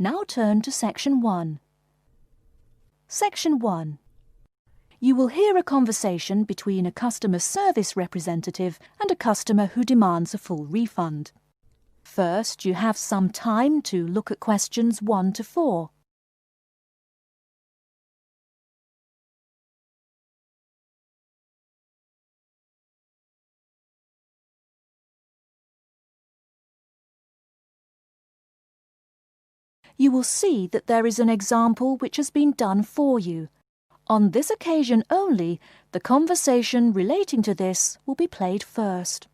Now turn to Section 1. Section 1. You will hear a conversation between a customer service representative and a customer who demands a full refund. First, you have some time to look at questions 1 to 4. You will see that there is an example which has been done for you. On this occasion only, the conversation relating to this will be played first.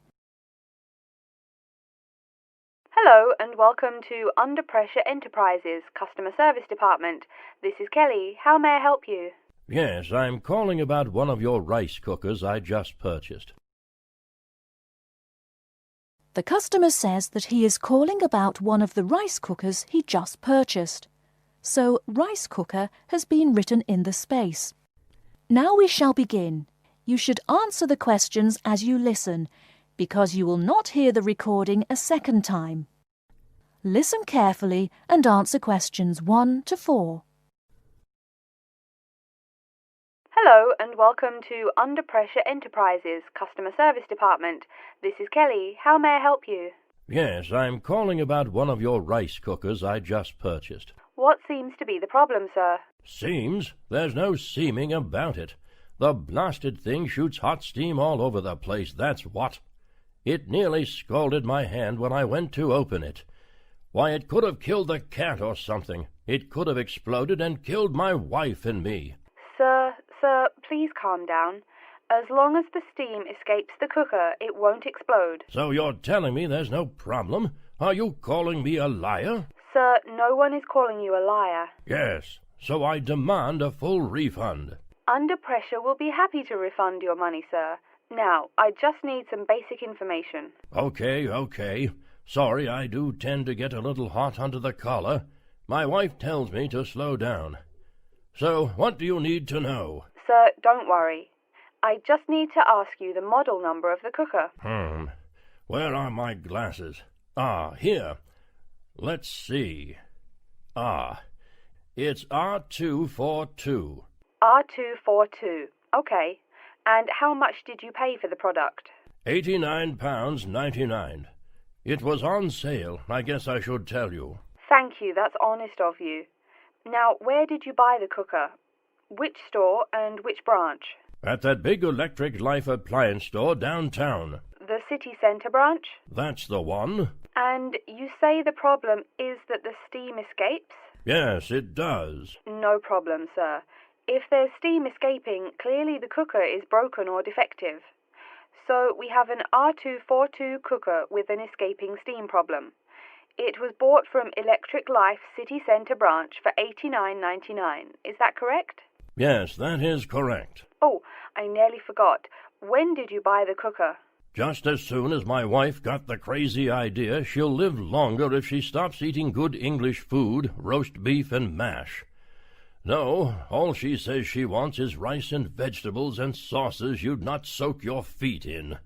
Hello and welcome to Under Pressure Enterprises Customer Service Department. This is Kelly. How may I help you? Yes, I'm calling about one of your rice cookers I just purchased. The customer says that he is calling about one of the rice cookers he just purchased. So, rice cooker has been written in the space. Now we shall begin. You should answer the questions as you listen, because you will not hear the recording a second time. Listen carefully and answer questions 1 to 4. Hello and welcome to Under Pressure Enterprises Customer Service Department. This is Kelly. How may I help you? Yes, I'm calling about one of your rice cookers I just purchased. What seems to be the problem, sir? Seems? There's no seeming about it. The blasted thing shoots hot steam all over the place, that's what. It nearly scalded my hand when I went to open it. Why, it could have killed the cat or something. It could have exploded and killed my wife and me. Sir, please calm down. As long as the steam escapes the cooker, it won't explode. So you're telling me there's no problem? Are you calling me a liar? Sir, no one is calling you a liar. Yes, so I demand a full refund. Under Pressure will be happy to refund your money, sir. Now, I just need some basic information. Okay. Sorry, I do tend to get a little hot under the collar. My wife tells me to slow down. So, what do you need to know? Sir, don't worry. I just need to ask you the model number of the cooker. Where are my glasses? Here. Let's see. It's R242. R242. Okay. And how much did you pay for the product? £89.99. It was on sale, I guess I should tell you. Thank you, that's honest of you. Now, where did you buy the cooker? Which store and which branch? At that big Electric Life appliance store downtown. The city centre branch? That's the one. And you say the problem is that the steam escapes? Yes, it does. No problem, sir. If there's steam escaping, clearly the cooker is broken or defective. So we have an R242 cooker with an escaping steam problem. It was bought from Electric Life City Centre branch for $89.99. Is that correct? Yes, that is correct. Oh, I nearly forgot. When did you buy the cooker? Just as soon as my wife got the crazy idea she'll live longer if she stops eating good English food, roast beef and mash. No, all she says she wants is rice and vegetables and sauces you'd not soak your feet in.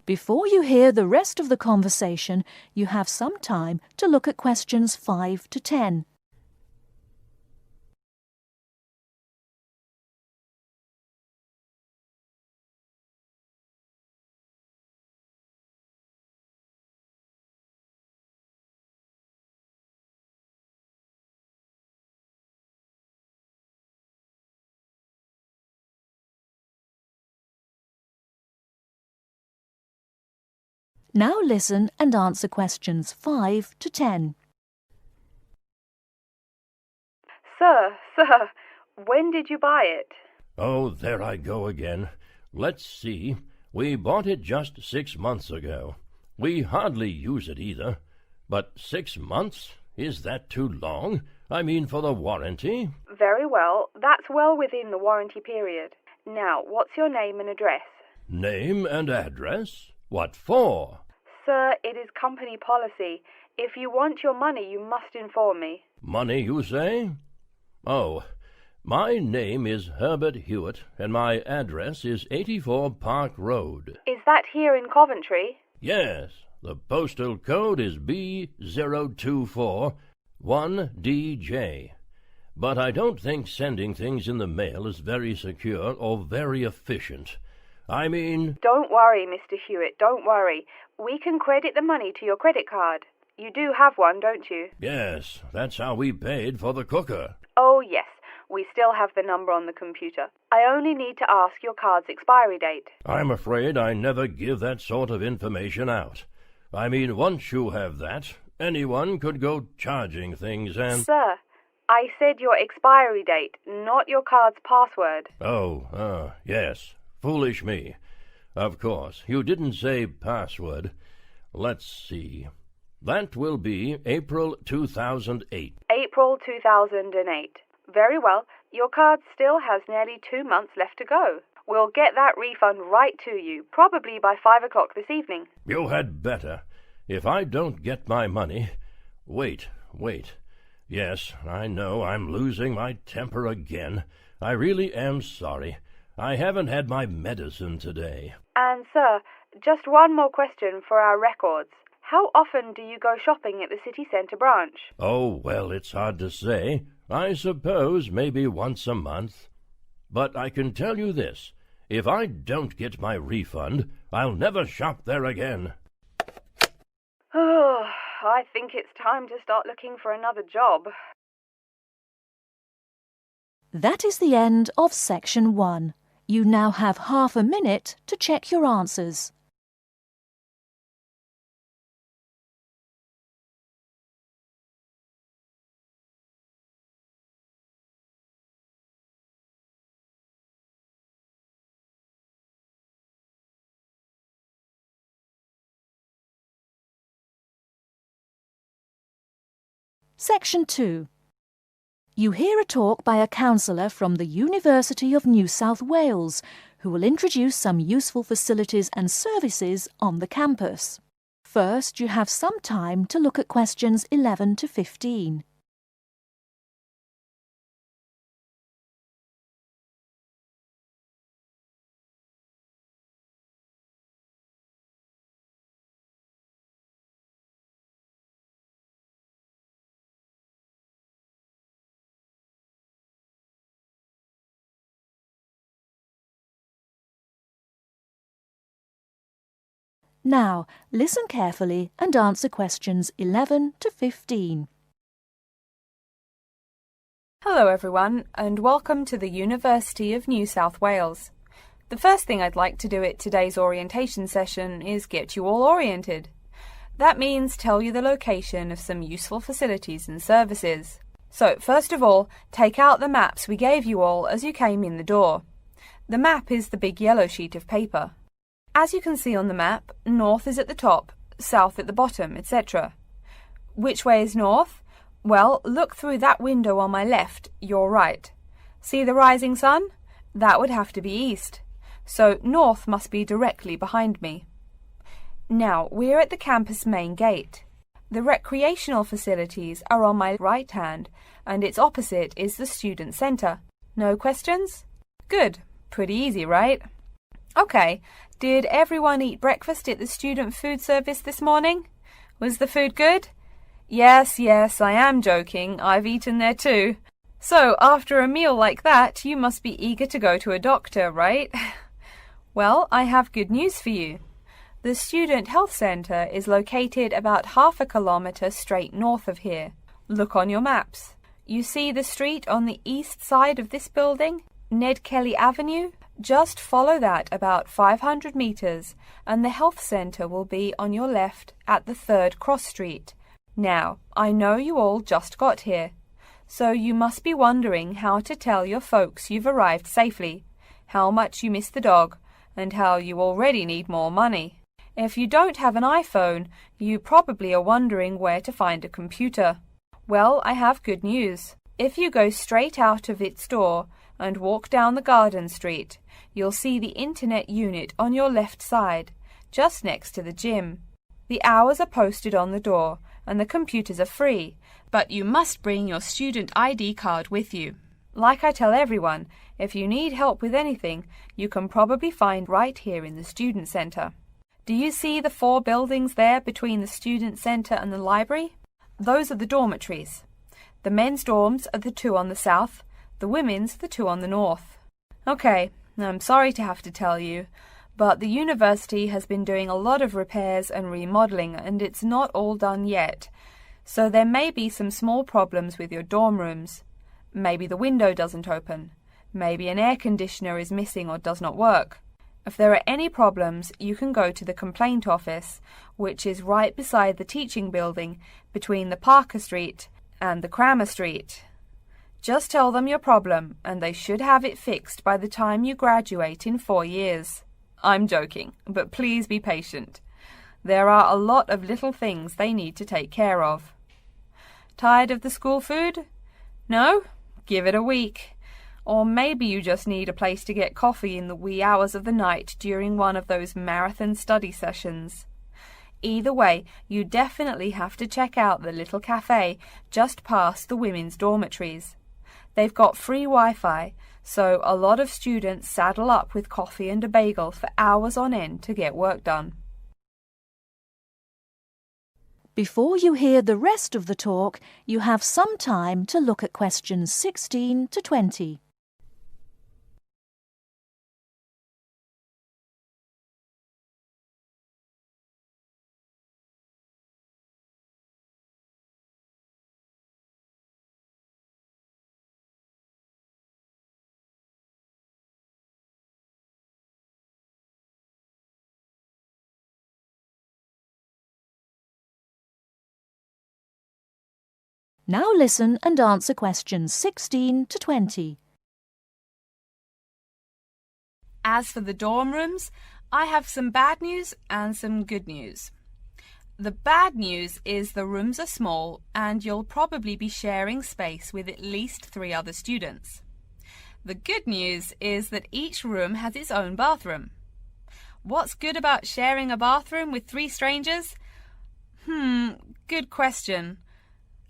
Before you hear the rest of the conversation, you have some time to look at questions 5 to 10. Now listen and answer questions 5 to 10. Sir, when did you buy it? Oh, there I go again. Let's see. We bought it just 6 months ago. We hardly use it either. But 6 months? Is that too long? I mean, for the warranty? Very well. That's well within the warranty period. Now, what's your name and address? Name and address? What for? Sir, it is company policy. If you want your money, you must inform me. Money, you say? Oh, my name is Herbert Hewitt, and my address is 84 Park Road. Is that here in Coventry? Yes, The postal code is B0241DJ. But I don't think sending things in the mail is very secure or very efficient. I mean... Don't worry, Mr. Hewitt, don't worry. We can credit the money to your credit card. You do have one, don't you? Yes, that's how we paid for the cooker. Oh, yes. We still have the number on the computer. I only need to ask your card's expiry date. I'm afraid I never give that sort of information out. I mean, once you have that, anyone could go charging things and... Sir, I said your expiry date, not your card's password. Oh, yes. Foolish me. Of course, you didn't say password. Let's see. That will be April 2008. April 2008. Very well. Your card still has nearly 2 months left to go. We'll get that refund right to you, probably by 5 o'clock this evening. You had better. If I don't get my money... Wait. Yes, I know I'm losing my temper again. I really am sorry. I haven't had my medicine today. And, sir, just one more question for our records. How often do you go shopping at the city centre branch? Oh, well, it's hard to say. I suppose maybe once a month. But I can tell you this. If I don't get my refund, I'll never shop there again. Oh, I think it's time to start looking for another job. That is the end of section 1. You now have half a minute to check your answers. Section 2. You hear a talk by a counsellor from the University of New South Wales, who will introduce some useful facilities and services on the campus. First, you have some time to look at questions 11 to 15. Now, listen carefully and answer questions 11 to 15. Hello everyone, and welcome to the University of New South Wales. The first thing I'd like to do at today's orientation session is get you all oriented. That means tell you the location of some useful facilities and services. So, first of all, take out the maps we gave you all as you came in the door. The map is the big yellow sheet of paper. As you can see on the map, north is at the top, south at the bottom, etc. Which way is north? Well, look through that window on my left, your right. See the rising sun? That would have to be east. So north must be directly behind me. Now, we're at the campus main gate. The recreational facilities are on my right hand, and its opposite is the student centre. No questions? Good. Pretty easy, right? Okay. Did everyone eat breakfast at the student food service this morning? Was the food good? Yes, I am joking. I've eaten there too. So, after a meal like that, you must be eager to go to a doctor, right? Well, I have good news for you. The Student Health Centre is located about half a kilometre straight north of here. Look on your maps. You see the street on the east side of this building? Ned Kelly Avenue? Just follow that about 500 metres and the health centre will be on your left at the 3rd cross street. Now, I know you all just got here, so you must be wondering how to tell your folks you've arrived safely, how much you miss the dog, and how you already need more money. If you don't have an iPhone, you probably are wondering where to find a computer. Well, I have good news. If you go straight out of its door and walk down the garden street, you'll see the internet unit on your left side, just next to the gym. The hours are posted on the door and the computers are free, but you must bring your student ID card with you. Like I tell everyone, if you need help with anything, you can probably find right here in the student centre. Do you see the 4 buildings there between the student centre and the library? Those are the dormitories. The men's dorms are the 2 on the south, the women's the 2 on the north. Okay, I'm sorry to have to tell you, but the university has been doing a lot of repairs and remodelling and it's not all done yet. So there may be some small problems with your dorm rooms. Maybe the window doesn't open. Maybe an air conditioner is missing or does not work. If there are any problems, you can go to the complaint office, which is right beside the teaching building between the Parker Street and the Crammer Street. Just tell them your problem and they should have it fixed by the time you graduate in 4 years. I'm joking, but please be patient. There are a lot of little things they need to take care of. Tired of the school food? No? Give it a week. Or maybe you just need a place to get coffee in the wee hours of the night during one of those marathon study sessions. Either way, you definitely have to check out the little cafe just past the women's dormitories. They've got free Wi-Fi, so a lot of students saddle up with coffee and a bagel for hours on end to get work done. Before you hear the rest of the talk, you have some time to look at questions 16 to 20. Now listen and answer questions 16 to 20. As for the dorm rooms, I have some bad news and some good news. The bad news is the rooms are small and you'll probably be sharing space with at least 3 other students. The good news is that each room has its own bathroom. What's good about sharing a bathroom with 3 strangers? Good question.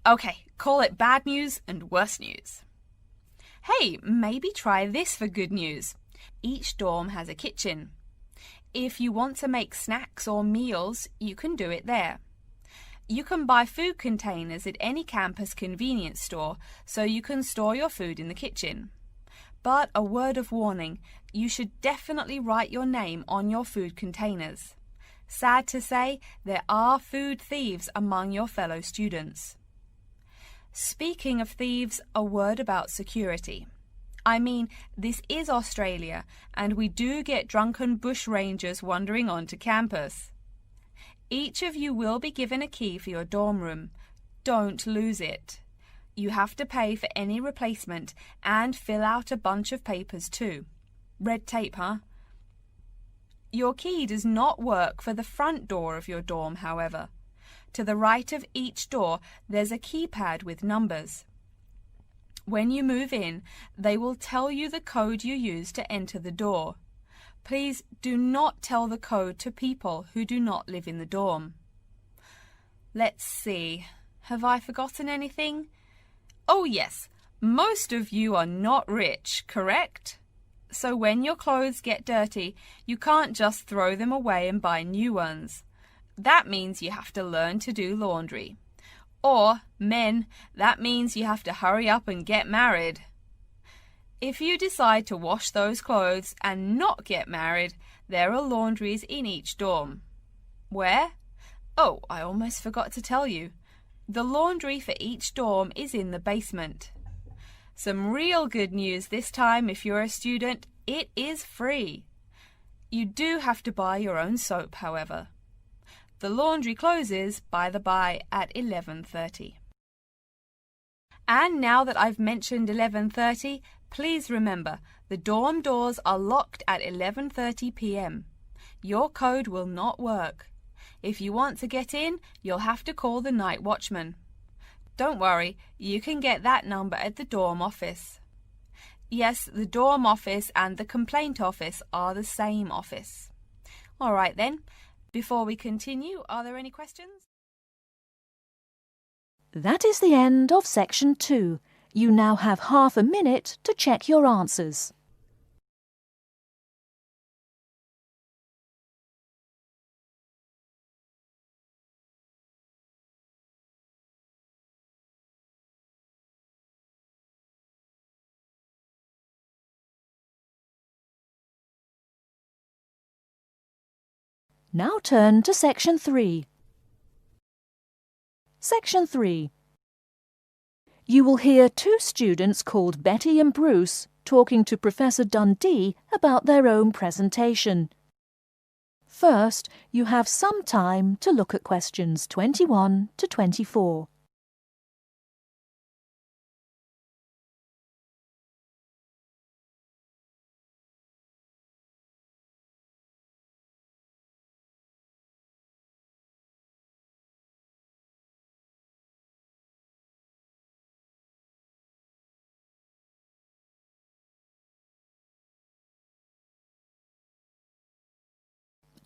Okay, call it bad news and worse news. Hey, maybe try this for good news. Each dorm has a kitchen. If you want to make snacks or meals, you can do it there. You can buy food containers at any campus convenience store, so you can store your food in the kitchen. But a word of warning, you should definitely write your name on your food containers. Sad to say, there are food thieves among your fellow students. Speaking of thieves, a word about security. I mean, this is Australia, and we do get drunken bush rangers wandering onto campus. Each of you will be given a key for your dorm room. Don't lose it. You have to pay for any replacement and fill out a bunch of papers too. Red tape, huh? Your key does not work for the front door of your dorm, however. To the right of each door, there's a keypad with numbers. When you move in, they will tell you the code you use to enter the door. Please do not tell the code to people who do not live in the dorm. Let's see. Have I forgotten anything? Oh yes, most of you are not rich, correct? So when your clothes get dirty, you can't just throw them away and buy new ones. That means you have to learn to do laundry. Or, men, that means you have to hurry up and get married. If you decide to wash those clothes and not get married, there are laundries in each dorm. Where? Oh, I almost forgot to tell you. The laundry for each dorm is in the basement. Some real good news this time if you're a student, it is free. You do have to buy your own soap, however. The laundry closes, by the by, at 11:30. And now that I've mentioned 11:30, please remember, the dorm doors are locked at 11:30 p.m. Your code will not work. If you want to get in, you'll have to call the night watchman. Don't worry, you can get that number at the dorm office. Yes, the dorm office and the complaint office are the same office. All right then. Before we continue, are there any questions? That is the end of section 2. You now have half a minute to check your answers. Now turn to Section 3. Section 3. You will hear two students called Betty and Bruce talking to Professor Dundee about their own presentation. First, you have some time to look at questions 21 to 24.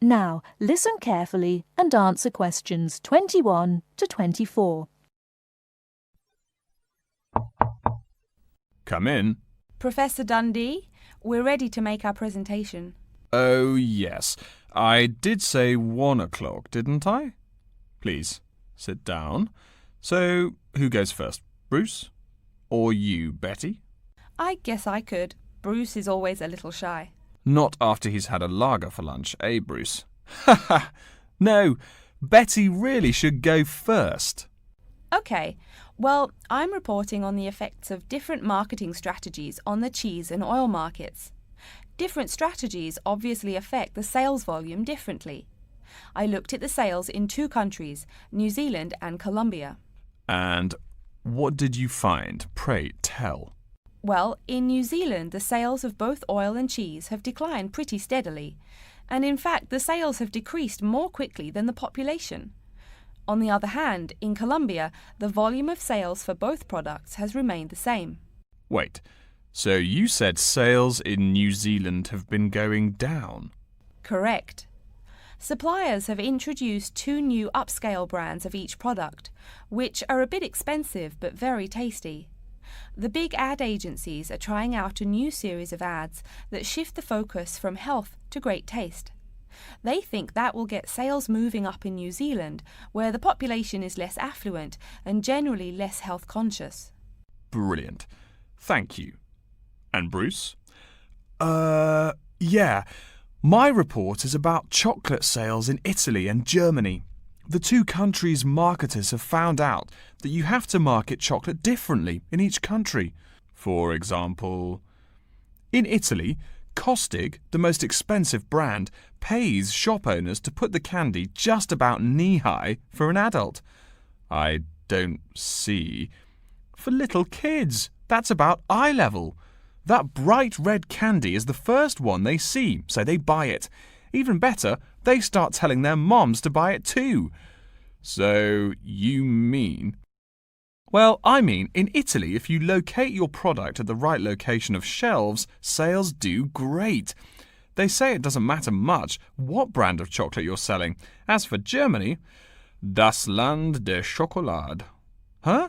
Now, listen carefully and answer questions 21 to 24. Come in. Professor Dundee, we're ready to make our presentation. Oh, yes. I did say 1 o'clock, didn't I? Please, sit down. So, who goes first? Bruce? Or you, Betty? I guess I could. Bruce is always a little shy. Not after he's had a lager for lunch, eh, Bruce? Ha ha! No, Betty really should go first. OK, well, I'm reporting on the effects of different marketing strategies on the cheese and oil markets. Different strategies obviously affect the sales volume differently. I looked at the sales in 2 countries, New Zealand and Colombia. And what did you find? Pray tell. Well, in New Zealand, the sales of both oil and cheese have declined pretty steadily, and in fact the sales have decreased more quickly than the population. On the other hand, in Colombia, the volume of sales for both products has remained the same. Wait, so you said sales in New Zealand have been going down? Correct. Suppliers have introduced 2 new upscale brands of each product, which are a bit expensive but very tasty. The big ad agencies are trying out a new series of ads that shift the focus from health to great taste. They think that will get sales moving up in New Zealand, where the population is less affluent and generally less health conscious. Brilliant. Thank you. And Bruce? Yeah. My report is about chocolate sales in Italy and Germany. The 2 countries' marketers have found out that you have to market chocolate differently in each country. For example, in Italy, Kostig, the most expensive brand, pays shop owners to put the candy just about knee-high for an adult. I don't see. For little kids, that's about eye level. That bright red candy is the first one they see, so they buy it. Even better, they start telling their moms to buy it too. So, you mean... Well, I mean, in Italy, if you locate your product at the right location of shelves, sales do great. They say it doesn't matter much what brand of chocolate you're selling. As for Germany, das Land der Schokolade. Huh?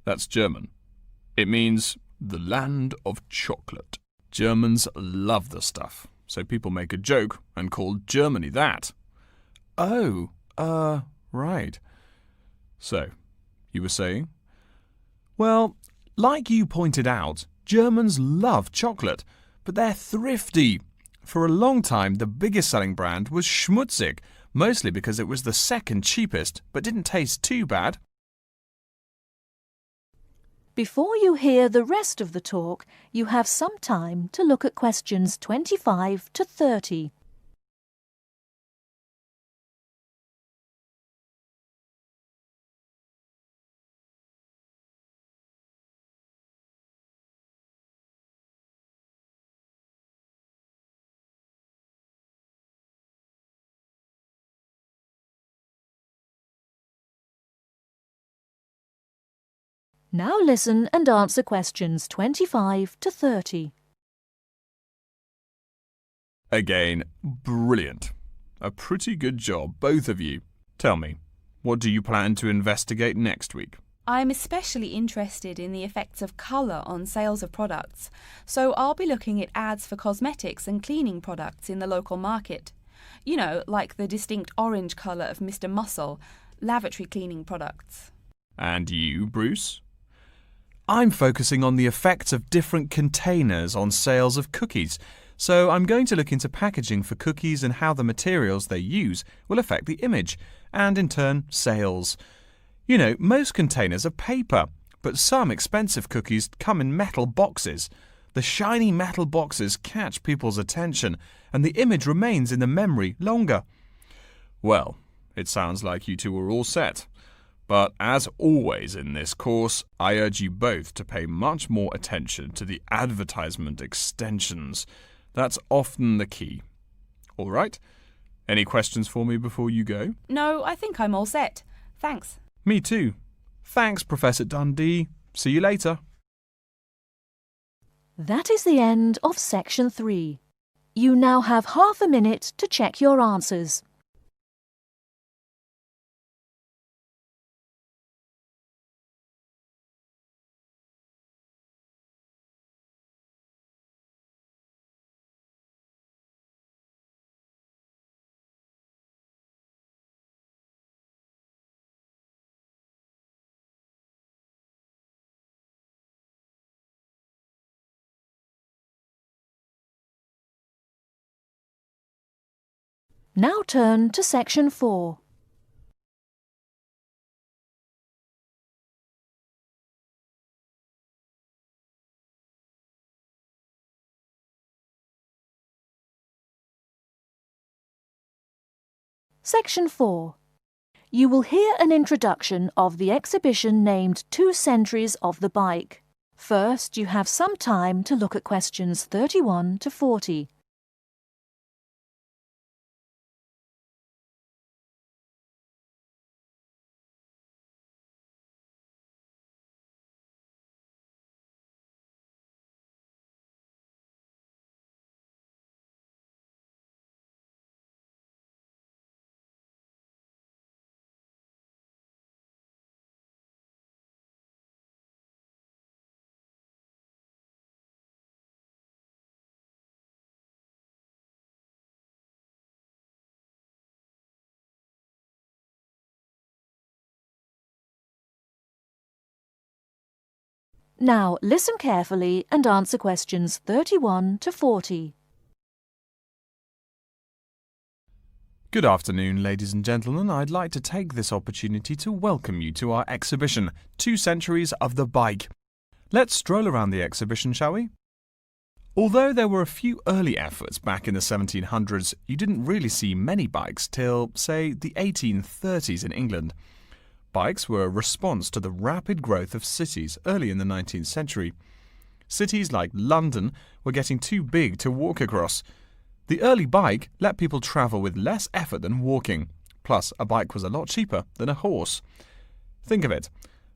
That's German. It means the land of chocolate. Germans love the stuff, so people make a joke and call Germany that. Oh, right. So, you were saying? Well, like you pointed out, Germans love chocolate, but they're thrifty. For a long time, the biggest selling brand was Schmutzig, mostly because it was the second cheapest, but didn't taste too bad. Before you hear the rest of the talk, you have some time to look at questions 25 to 30. Now listen and answer questions 25 to 30. Again, brilliant. A pretty good job, both of you. Tell me, what do you plan to investigate next week? I'm especially interested in the effects of colour on sales of products, so I'll be looking at ads for cosmetics and cleaning products in the local market. You know, like the distinct orange colour of Mr. Muscle, lavatory cleaning products. And you, Bruce? I'm focusing on the effects of different containers on sales of cookies. so I'm going to look into packaging for cookies and how the materials they use will affect the image, and in turn, sales. You know, most containers are paper, but some expensive cookies come in metal boxes. The shiny metal boxes catch people's attention, and the image remains in the memory longer. Well, it sounds like you two are all set. But as always in this course, I urge you both to pay much more attention to the advertisement extensions. That's often the key. All right? Any questions for me before you go? No, I think I'm all set. Thanks. Me too. Thanks, Professor Dundee. See you later. That is the end of Section 3. You now have half a minute to check your answers. Now turn to Section 4. Section 4. You will hear an introduction of the exhibition named 2 Centuries of the Bike. First, you have some time to look at questions 31 to 40. Now listen carefully and answer questions 31 to 40. Good afternoon, ladies and gentlemen. I'd like to take this opportunity to welcome you to our exhibition, 2 Centuries of the Bike. Let's stroll around the exhibition, shall we? Although there were a few early efforts back in the 1700s, you didn't really see many bikes till, say, the 1830s in England. Bikes were a response to the rapid growth of cities early in the 19th century. Cities like London were getting too big to walk across. The early bike let people travel with less effort than walking. Plus, a bike was a lot cheaper than a horse. Think of it.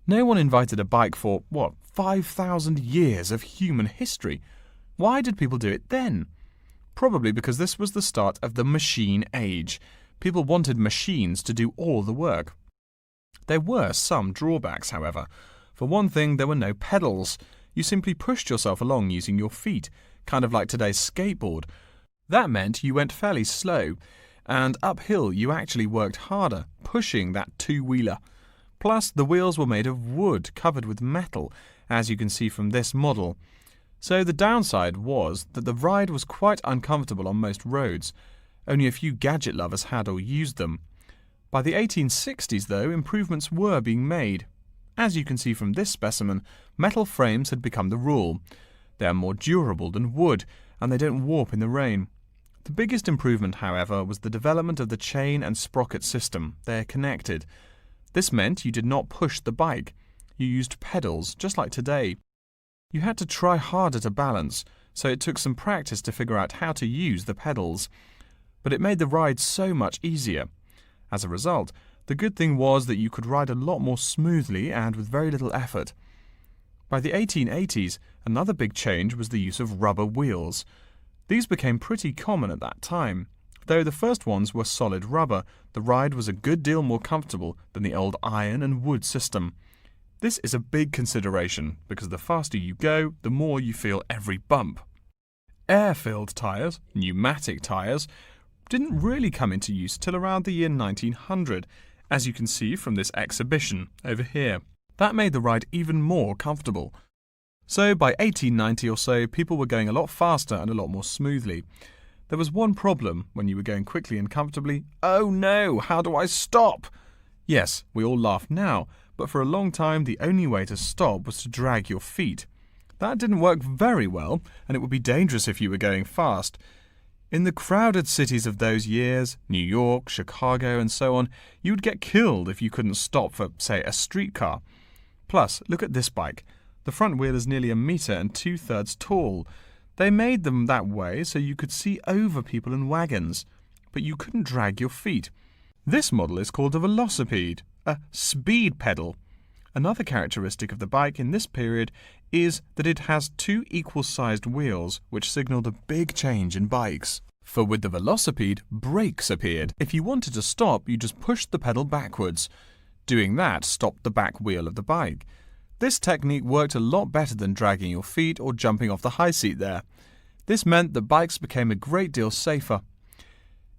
No one invented a bike for, 5,000 years of human history. Why did people do it then? Probably because this was the start of the machine age. People wanted machines to do all the work. There were some drawbacks, however. For one thing, there were no pedals. You simply pushed yourself along using your feet, kind of like today's skateboard. That meant you went fairly slow, and uphill you actually worked harder, pushing that two-wheeler. Plus, the wheels were made of wood covered with metal, as you can see from this model. So the downside was that the ride was quite uncomfortable on most roads. Only a few gadget lovers had or used them. By the 1860s, though, improvements were being made. As you can see from this specimen, metal frames had become the rule. They are more durable than wood, and they don't warp in the rain. The biggest improvement, however, was the development of the chain and sprocket system. They are connected. This meant you did not push the bike. You used pedals, just like today. You had to try harder to balance, so it took some practice to figure out how to use the pedals. But it made the ride so much easier. As a result, the good thing was that you could ride a lot more smoothly and with very little effort. By the 1880s, another big change was the use of rubber wheels. These became pretty common at that time. Though the first ones were solid rubber, the ride was a good deal more comfortable than the old iron and wood system. This is a big consideration because the faster you go, the more you feel every bump. Air-filled tyres, pneumatic tyres, didn't really come into use till around the year 1900, as you can see from this exhibition over here. That made the ride even more comfortable. So by 1890 or so, people were going a lot faster and a lot more smoothly. There was one problem when you were going quickly and comfortably. Oh no, how do I stop? Yes, we all laugh now, but for a long time the only way to stop was to drag your feet. That didn't work very well, and it would be dangerous if you were going fast. In the crowded cities of those years, New York, Chicago and so on, you would get killed if you couldn't stop for, say, a streetcar. Plus, look at this bike. The front wheel is nearly 1 metre and 2/3 tall. They made them that way so you could see over people and wagons, but you couldn't drag your feet. This model is called a velocipede, a speed pedal. Another characteristic of the bike in this period is that it has 2 equal-sized wheels, which signalled a big change in bikes. For with the velocipede, brakes appeared. If you wanted to stop, you just pushed the pedal backwards. Doing that stopped the back wheel of the bike. This technique worked a lot better than dragging your feet or jumping off the high seat there. This meant that bikes became a great deal safer.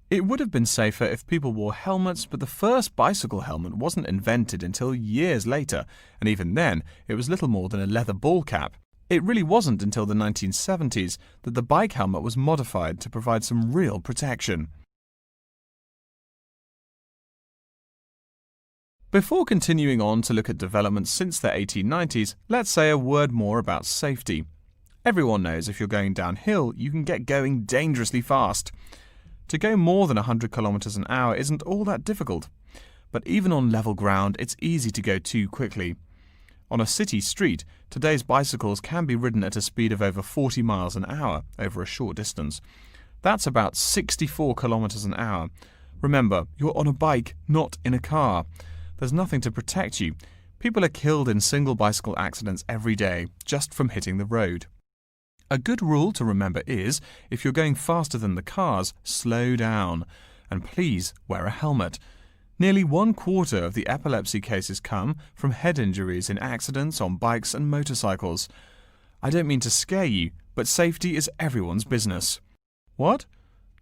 It would have been safer if people wore helmets, but the first bicycle helmet wasn't invented until years later, and even then it was little more than a leather ball cap. It really wasn't until the 1970s that the bike helmet was modified to provide some real protection. Before continuing on to look at developments since the 1890s, let's say a word more about safety. Everyone knows if you're going downhill, you can get going dangerously fast. To go more than 100 kilometers an hour isn't all that difficult. But even on level ground, it's easy to go too quickly. On a city street, today's bicycles can be ridden at a speed of over 40 miles an hour over a short distance. That's about 64 kilometers an hour. Remember, you're on a bike, not in a car. There's nothing to protect you. People are killed in single bicycle accidents every day, just from hitting the road. A good rule to remember is, if you're going faster than the cars, slow down. And please wear a helmet. Nearly 1/4 of the epilepsy cases come from head injuries in accidents on bikes and motorcycles. I don't mean to scare you, but safety is everyone's business. What?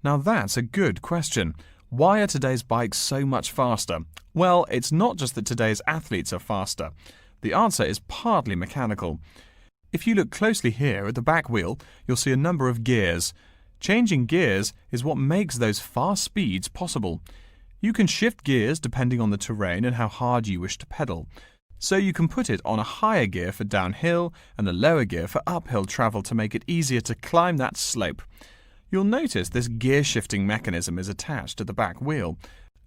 Now that's a good question. Why are today's bikes so much faster? Well, it's not just that today's athletes are faster. The answer is partly mechanical. If you look closely here at the back wheel, you'll see a number of gears. Changing gears is what makes those fast speeds possible. You can shift gears depending on the terrain and how hard you wish to pedal. So you can put it on a higher gear for downhill and a lower gear for uphill travel to make it easier to climb that slope. You'll notice this gear shifting mechanism is attached to the back wheel,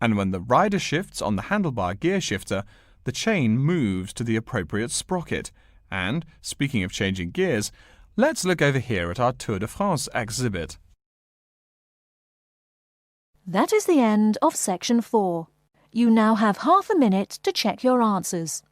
and when the rider shifts on the handlebar gear shifter, the chain moves to the appropriate sprocket. And, speaking of changing gears, let's look over here at our Tour de France exhibit. That is the end of section 4. You now have half a minute to check your answers.